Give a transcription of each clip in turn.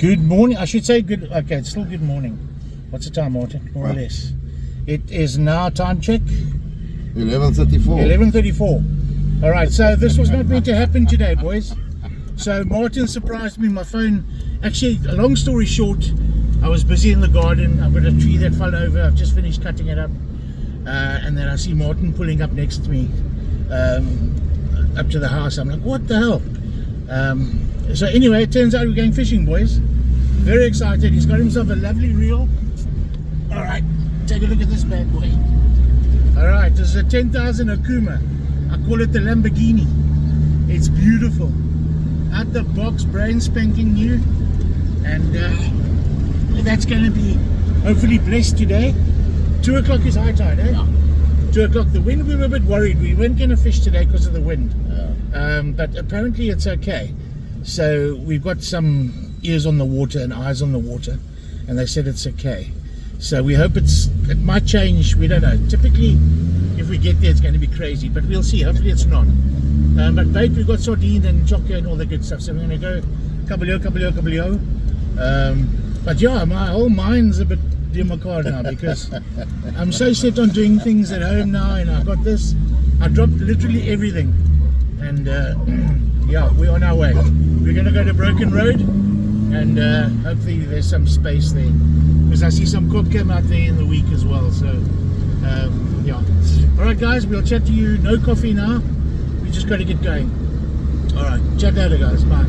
Good morning. I should say good. Okay, it's still good morning. What's the time, Martin? More or less. It is now time check. 11:34. 11:34. All right. So this was not meant to happen today, boys. So Martin surprised me. My phone. Actually, a long story short, I was busy in the garden. I've got a tree that fell over. I've just finished cutting it up, and then I see Martin pulling up next to me, up to the house. I'm like, what the hell? So anyway, it turns out we're going fishing, boys. Very excited. He's got himself a lovely reel. All right, take a look at this bad boy. All right, this is a 10,000 Okuma. I call it the Lamborghini. It's beautiful. Out the box, brand spanking new. And that's going to be hopefully blessed today. 2 o'clock is high tide, eh? Yeah. 2 o'clock. The wind, we were a bit worried. We weren't going to fish today because of the wind. Yeah. But apparently it's okay. So we've got some ears on the water and eyes on the water, and they said it's okay. So we hope it might change. We don't know. Typically, if we get there, it's going to be crazy, but we'll see. Hopefully it's not. But bait, we've got sardine and choco and all the good stuff. So we're going to go kabalio. But yeah, my whole mind's a bit car now because I'm so set on doing things at home now, and I got this. I dropped literally everything, and yeah, we're on our way. We're going to go to Broken Road, and hopefully there's some space there, because I see some crop came out there in the week as well. So yeah. All right, guys, we'll chat to you. No coffee now. We just got to get going. All right, chat later, guys. Bye.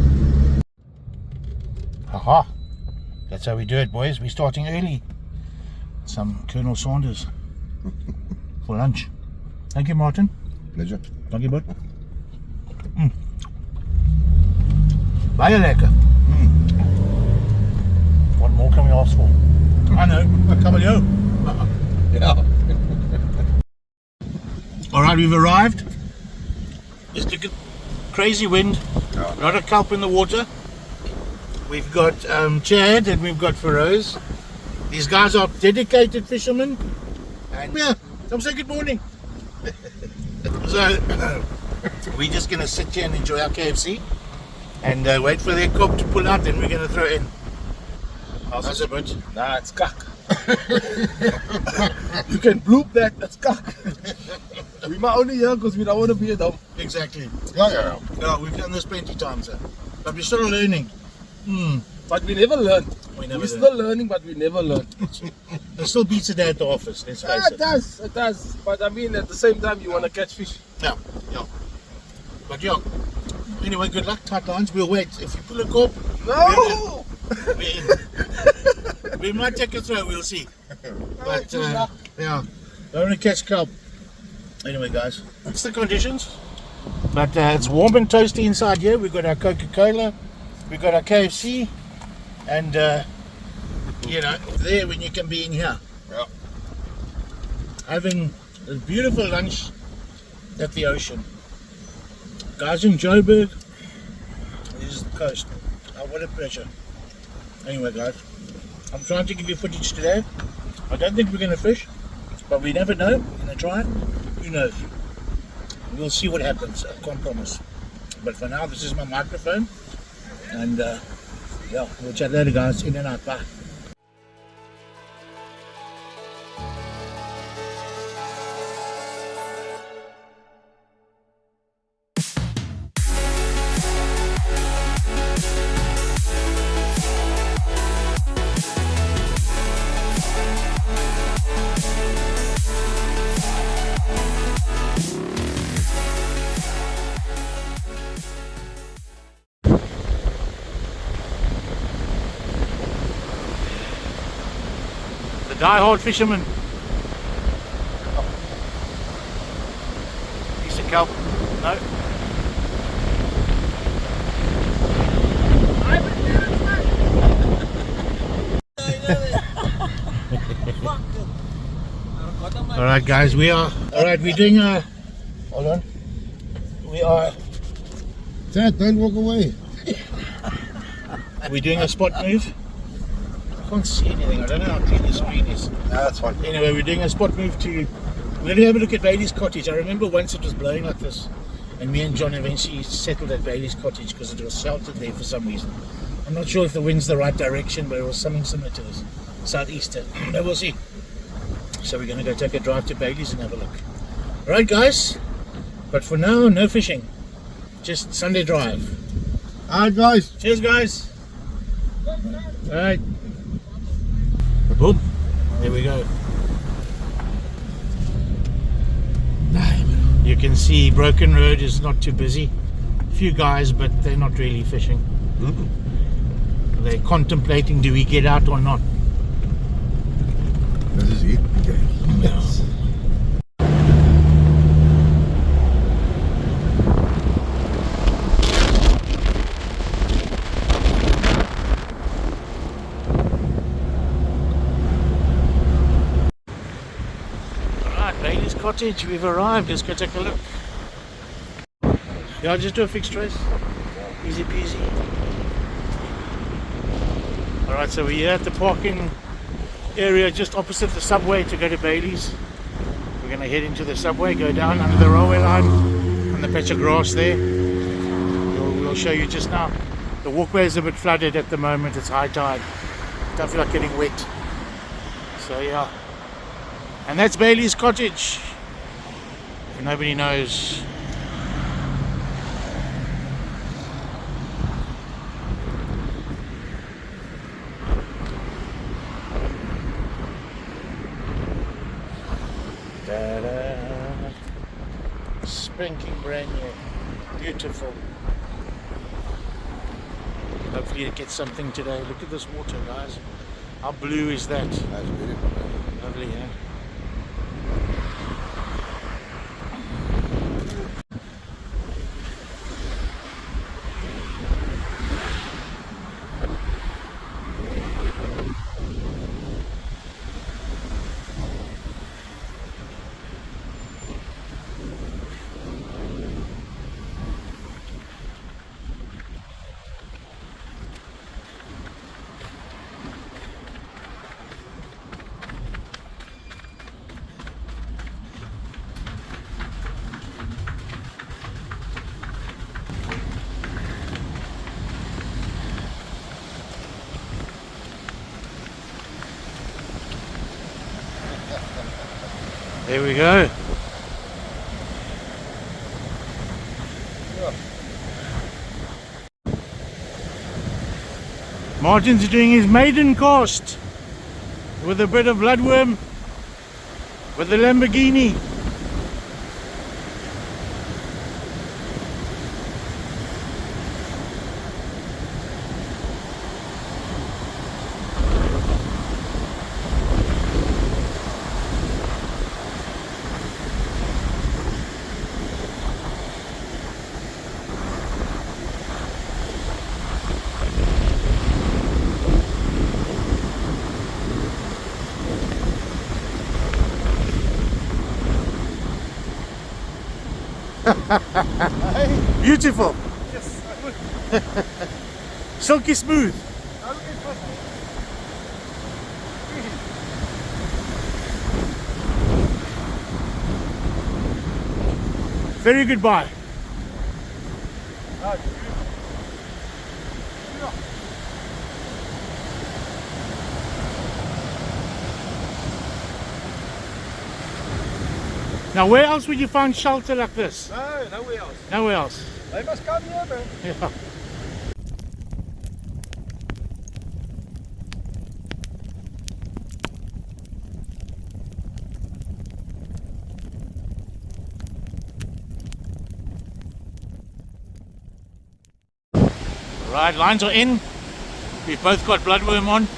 Aha. That's how we do it, boys. We're starting early. Some Colonel Sanders for lunch. Thank you, Martin. Pleasure. Thank you, bud. Baie lekker. What more can we ask for? I know. Kabalio. Yeah. All right, we've arrived. Just look at crazy wind. A lot of kelp in the water. We've got Chad and we've got Feroz. These guys are dedicated fishermen. And yeah, come say good morning. So we're just going to sit here and enjoy our KFC and wait for their cob to pull out, then we're going to throw in. How's it, bud? Nah, it's cock. You can bloop that, that's cock. We might only hear because we don't want to be a dumb. Exactly. Yeah. No, we've done this plenty times, but we're still learning. But we never learn. We're still learning, but we never learn. It still beats a day at the office, let's face it. It does. But I mean, at the same time, you want to catch fish. Yeah. But yeah. Anyway, good luck, tight lines. We'll wait. If you pull a corp, no! We're in. We might take a throw, we'll see. But yeah, don't want to catch kelp. Anyway, guys, it's the conditions. But it's warm and toasty inside here. We've got our Coca-Cola, we've got our KFC, and you know, there when you can be in here. Yeah. Having a beautiful lunch at the ocean. Guys in Joburg, this is the coast. Oh, what a pleasure. Anyway, guys, I'm trying to give you footage today. I don't think we're going to fish, but we never know. We're going to try it. Who knows? We'll see what happens. I can't promise. But for now, this is my microphone. And yeah, we'll chat later, guys. In and out. Bye. Die-hard fisherman. Piece of kelp. No. Alright, guys, we are. Alright, we're doing a. Hold on. We are. Dad, don't walk away. We're doing a spot move. I can't see anything. I don't know how clean the screen is. No, that's fine. Anyway, we're doing a spot move to. We're going to have a look at Bailey's Cottage. I remember once it was blowing like this, and me and John eventually settled at Bailey's Cottage because it was sheltered there for some reason. I'm not sure if the wind's the right direction, but it was something similar to this. Southeaster. But we'll see. So we're going to go take a drive to Bailey's and have a look. Alright guys, but for now, no fishing. Just Sunday drive. Alright, guys. Cheers guys. Alright. Boom. There we go. You can see Broken Road is not too busy. Few guys, but they're not really fishing. They're contemplating, do we get out or not? This is it. Okay. Yes. Alright, Bailey's Cottage, we've arrived. Let's go take a look. Yeah, I'll just do a fixed race. Easy peasy. Alright, so we're here at the parking area just opposite the subway to go to Bailey's. We're going to head into the subway, go down under the railway line on the patch of grass there. We'll show you just now. The walkway is a bit flooded at the moment, it's high tide. Don't feel like getting wet. So yeah. And that's Bailey's Cottage. If nobody knows. Ta-da. Spanking brand new. Beautiful. Hopefully it gets something today. Look at this water, guys. How blue is that? That's beautiful. Lovely, yeah. There we go. Martin's doing his maiden cast with a bit of bloodworm with the Lamborghini. Beautiful. Yes, I would. Silky smooth. Very good buy. Now where else would you find shelter like this? No, nowhere else. Nowhere else. They must come here, man. Yeah. Right, lines are in. We've both got bloodworm on,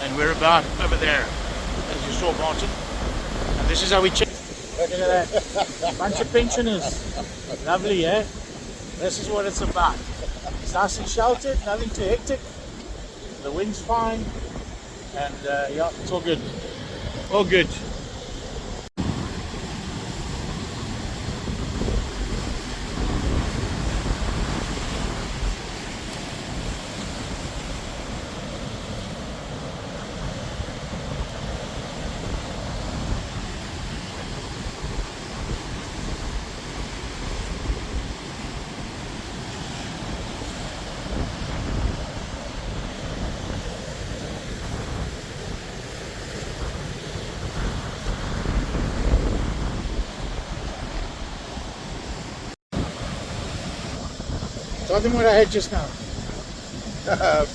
and we're about over there, as you saw, Martin. And this is how we check. Look at that. Bunch of pensioners. Lovely, eh? This is what it's about. It's nice and sheltered, nothing too hectic. The wind's fine. And yeah, it's all good. All good. Tell them what I had just now.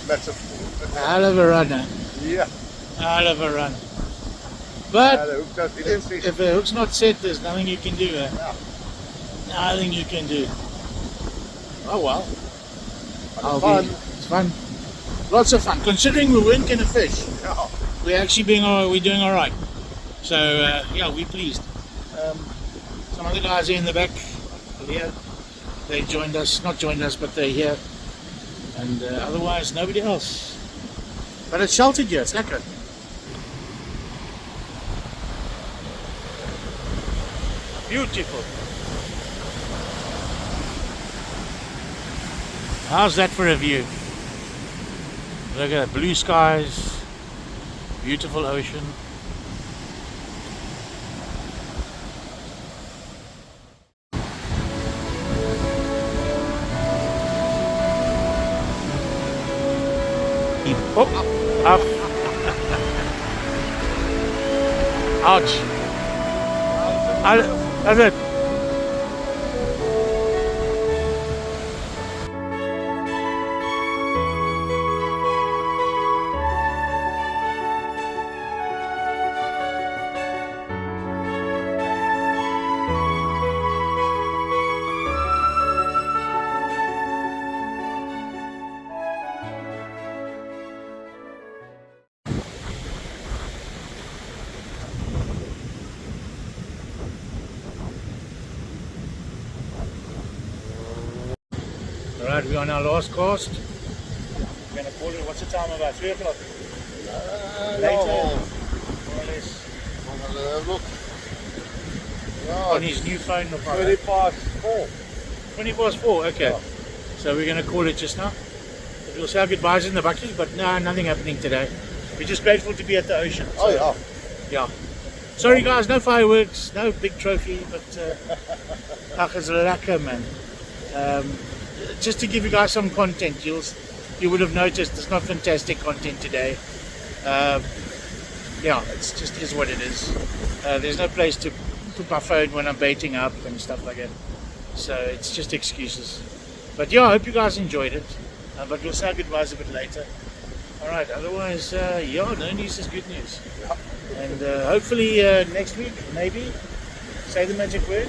Massive. A hell of a run, eh? Yeah. A hell of a run. But The hook does, he didn't see. if the hook's not set, there's nothing you can do, eh? Yeah. Nothing you can do. Oh well. Fun. It's fun. Lots of fun. Considering we weren't going to fish, Yeah. we're actually we're doing all right. So yeah, we're pleased. Some other guys are in the back here. They joined us, not joined us, but they're here. And otherwise, nobody else. But it's sheltered here. It's lekker. Beautiful. How's that for a view? Look at that, blue skies, beautiful ocean. Up, up. Ouch. That's it. Alright, we're on our last cast. We're going to call it, what's the time, about 3 o'clock? Later, more or less. Look. On his new phone, no problem. 20 past 4. 20 past 4, okay. Yeah. So we're going to call it just now. We'll say our goodbyes in the bucky, but no, nothing happening today. We're just grateful to be at the ocean. Oh, So, yeah. yeah. Sorry guys, no fireworks, no big trophy, but ach, it's lekker, man. Just to give you guys some content, you would have noticed there's not fantastic content today. Yeah, it's just is what it is. There's no place to put my phone when I'm baiting up and stuff like that. So it's just excuses. But yeah, I hope you guys enjoyed it. But we'll say goodbyes a bit later. Alright, otherwise, yeah, no news is good news. And hopefully next week, maybe, say the magic word.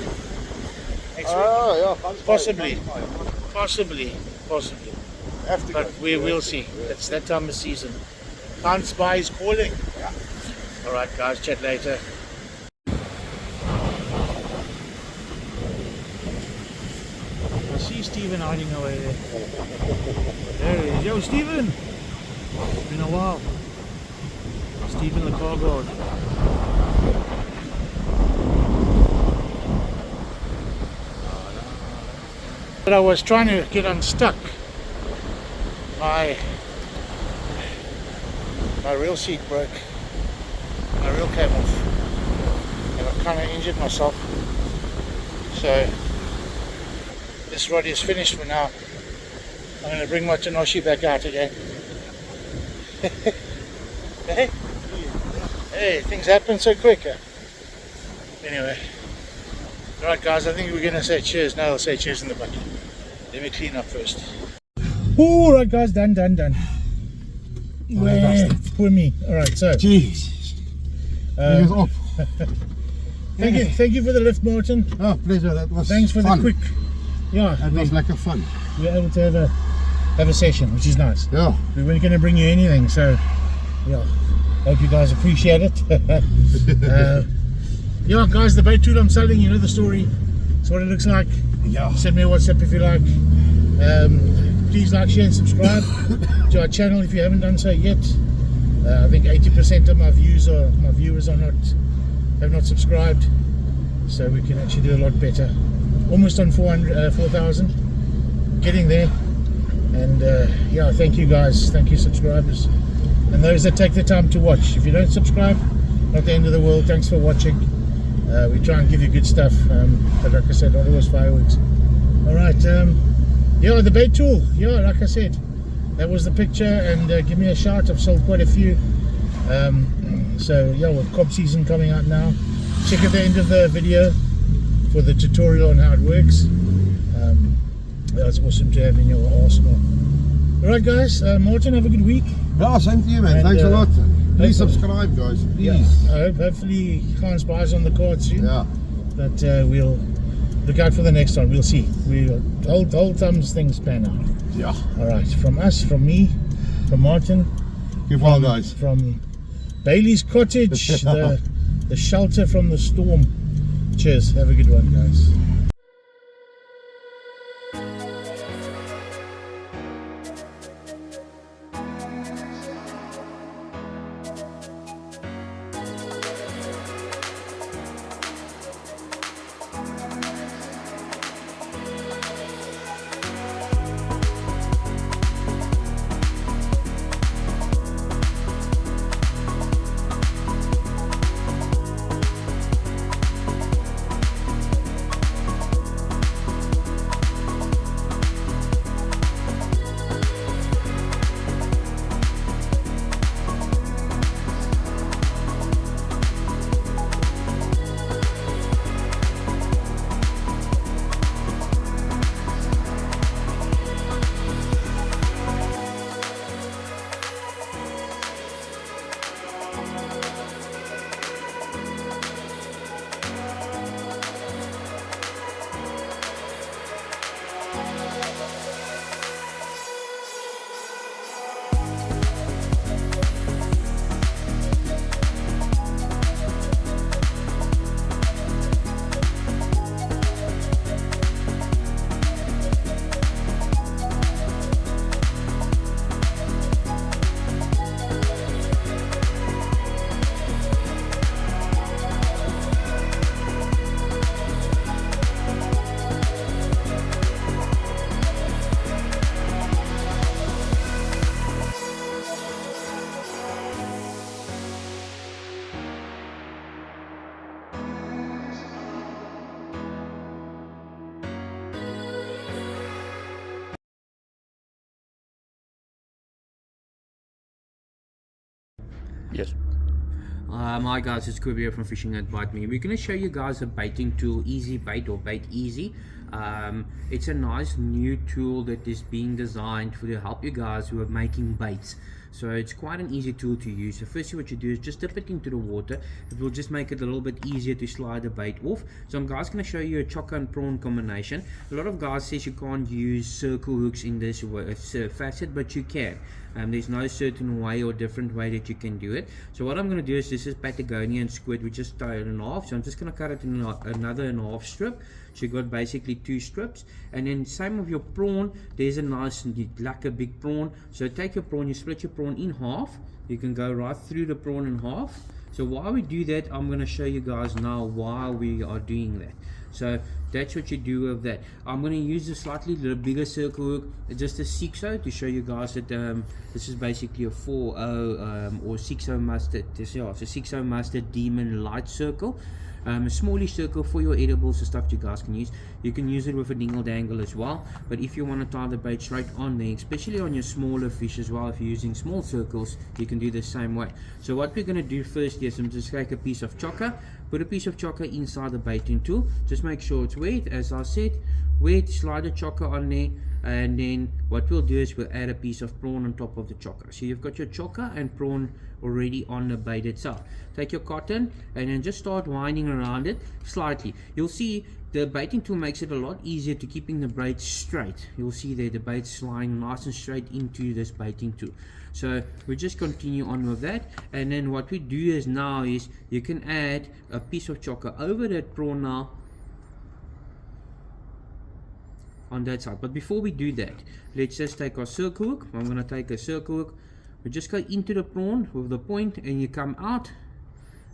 Next week. Yeah. Possibly. Possibly. Have to But go. we'll see. It's that time of season. Can't spy is calling. Yeah. Alright guys, chat later. I see Stephen hiding away there. There he is. Yo, Stephen! It's been a while. Stephen the car guard. But I was trying to get unstuck. My reel seat broke. My reel came off. And I kind of injured myself. So this rod is finished for now. I'm going to bring my Tenoshi back out again. Hey, things happen so quick. Anyway. Alright guys, I think we're going to say cheers now. I'll say cheers in the bucket. Let me clean up first. Alright guys, done. Well, poor me. Alright, so Jeez. He was off. thank you for the lift, Martin. Oh, pleasure. That was Thanks for fun. the quick. Yeah, That was like a fun. we were able to have a session, which is nice. Yeah. We weren't going to bring you anything, so yeah, hope you guys appreciate it. Yeah guys, the bait tool I'm selling, you know the story. It's what it looks like. Yeah. Send me a WhatsApp if you like. Please like, share and subscribe to our channel if you haven't done so yet. I think 80% of my viewers have not subscribed, so we can actually do a lot better. Almost on 4,000, getting there. And yeah, thank you guys, thank you subscribers, and those that take the time to watch. If you don't subscribe, not the end of the world. Thanks for watching. We try and give you good stuff, but like I said, not always fireworks. Alright, yeah, the bait tool, yeah, like I said, that was the picture. And give me a shout, I've sold quite a few. So yeah, with cob season coming out now, check at the end of the video for the tutorial on how it works. That's awesome to have in your arsenal. Alright guys, Martin, have a good week. Yeah, same to you, man. And, Thanks a lot. Please hopefully- subscribe, guys. Yeah, Please. I hope hopefully Khan's buys on the card soon. Yeah. But we'll look out for the next one. We'll see. We'll hold thumbs things pan out. Yeah. Alright, from us, from me, from Martin, Keep well, guys. from Bailey's Cottage, the shelter from the storm. Cheers. Have a good one, guys. Yes. Hi guys, it's Kobe here from Fishing at Bite Me. We're going to show you guys a baiting tool, Easy Bait or Bait Easy. It's a nice new tool that is being designed to help you guys who are making baits. So it's quite an easy tool to use. So firstly what you do is just dip it into the water. It will just make it a little bit easier to slide the bait off. So I'm guys going to show you a chokka and prawn combination. A lot of guys says you can't use circle hooks in this facet, but you can. There's no certain way or different way that you can do it. So what I'm going to do is, this is Patagonian squid, we just tie it in half. So I'm just going to cut it in another and a half strip. So you got basically 2 strips. And then same with your prawn, there's a nice like a big prawn. So take your prawn, you split your prawn in half. You can go right through the prawn in half. So while we do that, I'm going to show you guys now while we are doing that. So that's what you do with that. I'm going to use a slightly bigger circle hook, just a 6-0, to show you guys that this is basically a 4-0 or 6-0 mustard. It's a 6-0 mustard demon light circle. A smallish circle for your edibles and stuff you guys can use. You can use it with a dingle dangle as well, but if you want to tie the bait straight on there, especially on your smaller fish as well, if you're using small circles, you can do the same way. So what we're going to do first is I'm just take a piece of chokka, put a piece of chokka inside the baiting tool. Just make sure it's wet, as I said, wet. Slide the chokka on there, and then what we'll do is we'll add a piece of prawn on top of the chokka. So you've got your chokka and prawn already on the bait itself. Take your cotton and then just start winding around it slightly. You'll see the baiting tool makes it a lot easier to keeping the bait straight. You'll see there the bait's lying nice and straight into this baiting tool. So we just continue on with that, and then what we do is now is you can add a piece of chokka over that prawn now on that side. But before we do that, let's just take our circle hook. I'm going to take a circle hook. We just go into the prawn with the point, and you come out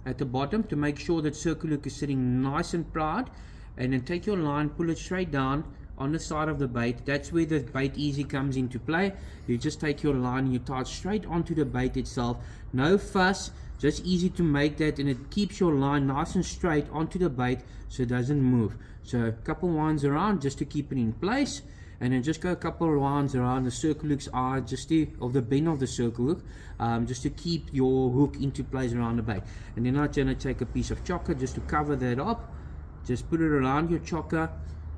at the bottom to make sure that circle hook is sitting nice and proud, and then take your line, pull it straight down on the side of the bait. That's where the bait easy comes into play. You just take your line and you tie it straight onto the bait itself. No fuss, just easy to make that, and it keeps your line nice and straight onto the bait so it doesn't move. So a couple winds around just to keep it in place, and then just go a couple of winds around the circle hook's eye, just to, of the bend of the circle hook, just to keep your hook into place around the bait. And then I'm going to take a piece of chokka just to cover that up. Just put it around your chokka,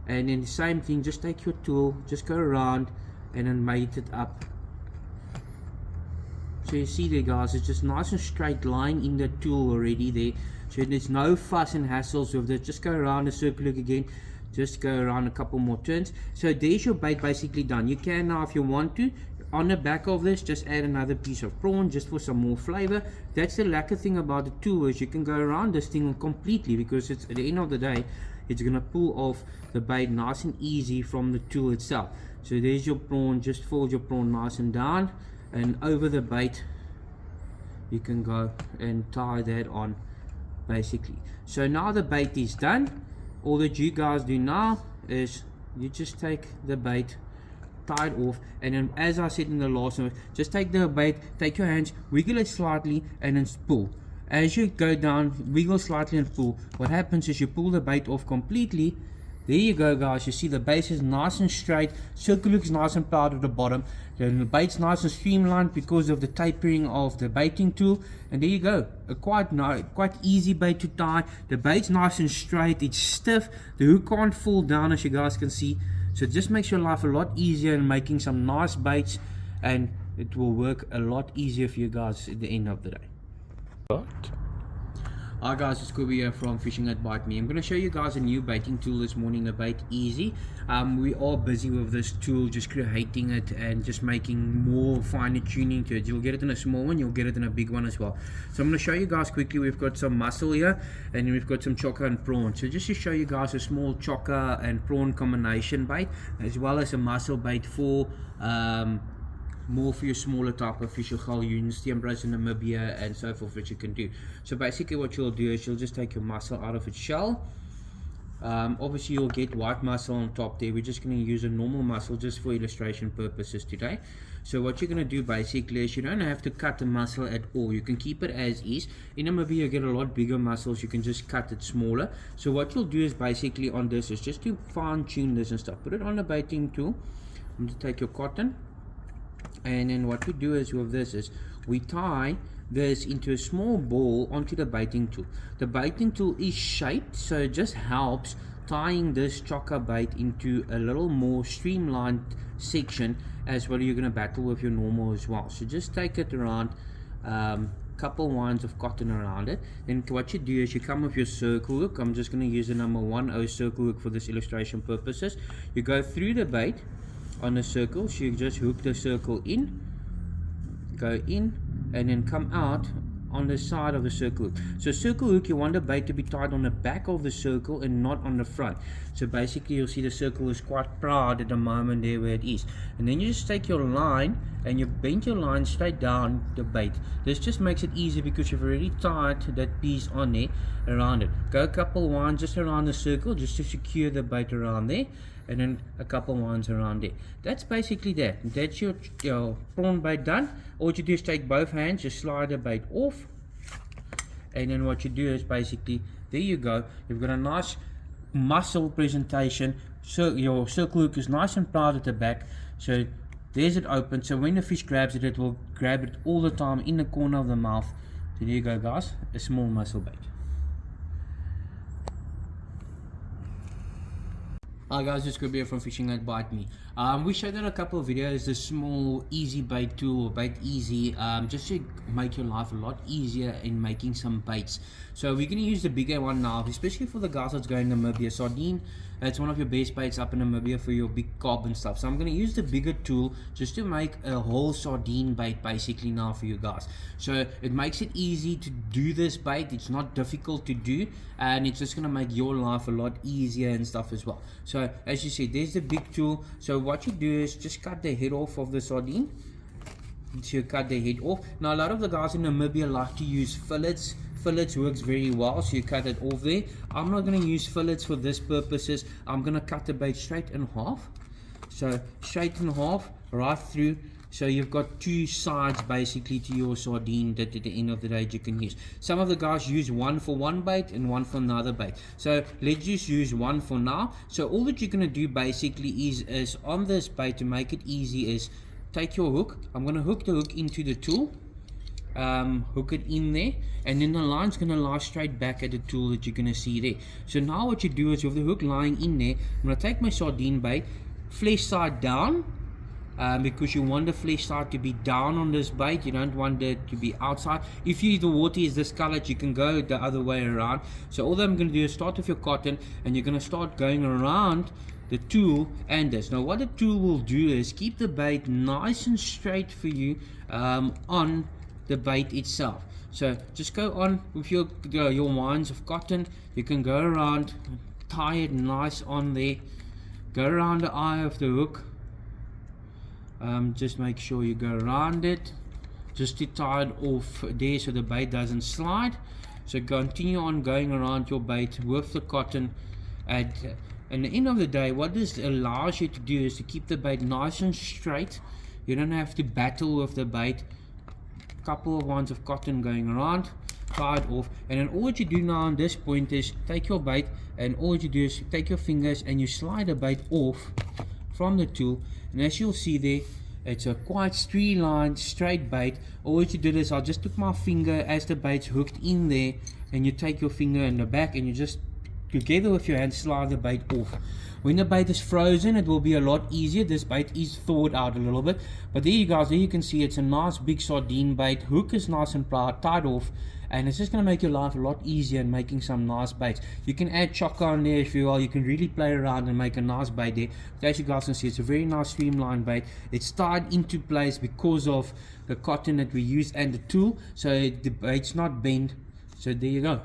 and then the same thing, just take your tool, just go around and then mate it up. So you see there guys, it's just nice and straight line in the tool already there, so there's no fuss and hassles with this. Just go around the circle hook again, just go around a couple more turns. So there's your bait basically done. You can now, if you want to, on the back of this, just add another piece of prawn just for some more flavor. That's the lucky thing about the tool, is you can go around this thing completely, because it's at the end of the day, it's gonna pull off the bait nice and easy from the tool itself. So there's your prawn, just fold your prawn nice and down, and over the bait you can go and tie that on basically. So now the bait is done. All that you guys do now is you just take the bait, tie it off, and then as I said in the last one, just take the bait, take your hands, wiggle it slightly and then pull. As you go down, wiggle slightly and pull. What happens is you pull the bait off completely. There you go guys, you see the base is nice and straight, circle looks nice and proud at the bottom, then the bait's nice and streamlined because of the tapering of the baiting tool, and there you go, a quite easy bait to tie. The bait's nice and straight, it's stiff, the hook can't fall down as you guys can see, so it just makes your life a lot easier in making some nice baits, and it will work a lot easier for you guys at the end of the day. Hi guys, it's Kobe here from Fishing at Bite Me. I'm going to show you guys a new baiting tool this morning, the Bait Easy. We are busy with this tool, just creating it and just making more finer tuning to it. You'll get it in a small one, you'll get it in a big one as well. So I'm going to show you guys quickly. We've got some mussel here, and we've got some chocker and prawn. So just to show you guys a small chocker and prawn combination bait, as well as a mussel bait for more for your smaller type of fish, your galjoens, steenbrows in Namibia and so forth, which you can do. So basically what you'll do is you'll just take your mussel out of its shell. Obviously you'll get white mussel on top there. We're just going to use a normal mussel just for illustration purposes today. So what you're going to do basically is you don't have to cut the mussel at all. You can keep it as is. In Namibia you get a lot bigger mussels, you can just cut it smaller. So what you'll do is basically on this is just to fine tune this and stuff. Put it on a baiting tool. I'm going to take your cotton, and then what we do is with this is we tie this into a small ball onto the baiting tool. The baiting tool is shaped, so it just helps tying this chocker bait into a little more streamlined section, as well. You're going to battle with your normal as well. So just take it around, couple winds of cotton around it. Then what you do is you come with your circle hook. I'm just going to use the number 10 circle hook for this illustration purposes. You go through the bait on the circle, so you just hook the circle in, go in, and then come out on the side of the circle hook. So circle hook, you want the bait to be tied on the back of the circle and not on the front. So basically you'll see the circle is quite proud at the moment there where it is, and then you just take your line and you bend your line straight down the bait. This just makes it easy because you've already tied that piece on there around it. Go a couple winds just around the circle just to secure the bait around there, and then a couple ones around there. That's basically that. That's your prawn bait done. All you do is take both hands, just slide the bait off, and then what you do is basically, there you go, you've got a nice mussel presentation. So your circle hook is nice and proud at the back, so there's it open, so when the fish grabs it, it will grab it all the time in the corner of the mouth. So there you go guys, a small mussel bait. Hi guys, it's Kobe from Fishing at Bite Me. We showed in a couple of videos the small easy bait tool, Bait Easy, just to make your life a lot easier in making some baits. So we're going to use the bigger one now, especially for the guys that's going to Namibia. Sardine, it's one of your best baits up in Namibia for your big cob and stuff. So I'm going to use the bigger tool just to make a whole sardine bait basically now for you guys. So it makes it easy to do this bait. It's not difficult to do, and it's just going to make your life a lot easier and stuff as well. So as you see, there's the big tool. So what you do is just cut the head off of the sardine. So you cut the head off. Now a lot of the guys in Namibia like to use fillets. Fillets works very well, so you cut it off there. I'm not going to use fillets for this purposes. I'm going to cut the bait straight in half. So straight in half, right through. So you've got two sides basically to your sardine that at the end of the day you can use. Some of the guys use one for one bait and one for another bait. So let's just use one for now. So all that you're going to do basically is on this bait, to make it easy, is take your hook. I'm going to hook the hook into the tool. hook it in there, and then the line's going to lie straight back at the tool that you're going to see there. So now what you do is, with the hook lying in there, I'm going to take my sardine bait, flesh side down, because you want the flesh side to be down on this bait. You don't want it to be outside. If the water is discolored, you can go the other way around. So all that I'm going to do is start with your cotton, and you're going to start going around the tool and this. Now what the tool will do is keep the bait nice and straight for you on the bait itself. So just go on with your winds of cotton. You can go around, tie it nice on there, go around the eye of the hook. Just make sure you go around it, just to tie it off there so the bait doesn't slide. So continue on going around your bait with the cotton. At the end of the day, what this allows you to do is to keep the bait nice and straight. You don't have to battle with the bait. Couple of ones of cotton going around, tie it off, and then all that you do now on this point is take your bait, and all you do is take your fingers and you slide the bait off from the tool. And as you'll see there, it's a quite streamlined straight bait. All you did is I just took my finger as the bait's hooked in there, and you take your finger in the back and you just together with your hand slide the bait off. When the bait is frozen, it will be a lot easier. This bait is thawed out a little bit, but there you guys, there you can see it's a nice big sardine bait. Hook is nice and tied off, and it's just going to make your life a lot easier in making some nice baits. You can add choco on there if you will. You can really play around and make a nice bait there. But as you guys can see, it's a very nice streamlined bait. It's tied into place because of the cotton that we used and the tool, so the bait's not bent. So there you go.